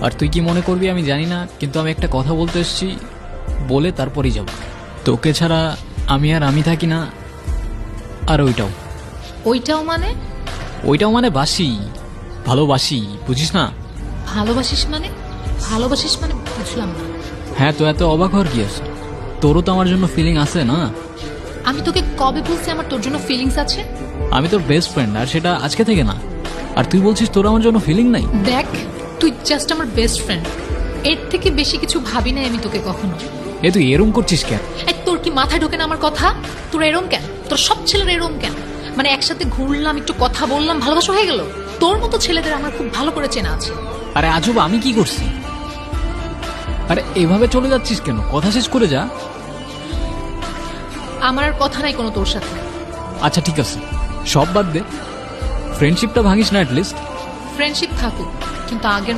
আর তুই কি মনে করবি আমি জানি না, কিন্তু আমি একটা কথা বলতে এসেছি, বলে তারপরই যাব। তোকে ছাড়া আমি আর আমি থাকি না। আর ওইটাও ওইটাও মানে বাসি, ভালোবাসি, বুঝিস না? ভালোবাসিস মানে বুঝলাম না। হ্যাঁ, তো এত অবাক হওয়ার কি আছে? তোরও তো আমার জন্য ফিলিং আছে না? আমি তোকে কবে বলছি আমার তোর জন্য ফিলিংস আছে? আমি তোর বেস্ট ফ্রেন্ড, আর সেটা আজকে থেকে না। আর তুই বলছিস তোর আমার জন্য ফিলিং নাই? দেখ, তুই জাস্ট আমার বেস্ট ফ্রেন্ড, এর থেকে বেশি কিছু ভাবি নাই আমি তোকে কখনো। তুই এরম করছিস কেন? তোর কি মাথায় ঢোকে না আমার কথা? তোর এরম কেন? তোর সব ছেলেরা এরম কেন? মানে একসাথে ঘুরলাম, একটু কথা বললাম, ভালোবাসা হয়ে গেল? তোর মতো ছেলেদের আমার খুব ভালো করে চেনা আছে। আরে আজব, আমি কি করছি? আরে এভাবে চলে যাচ্ছিস কেন? কথা শেষ করে যা। আমার আর কথা নাই কোনো তোর সাথে। আচ্ছা ঠিক আছে, সব বাদ দে, ফ্রেন্ডশিপটা ভাঙিস না। অ্যাটলিস্ট ফ্রেন্ডশিপ থাকুক, কিন্তু আগের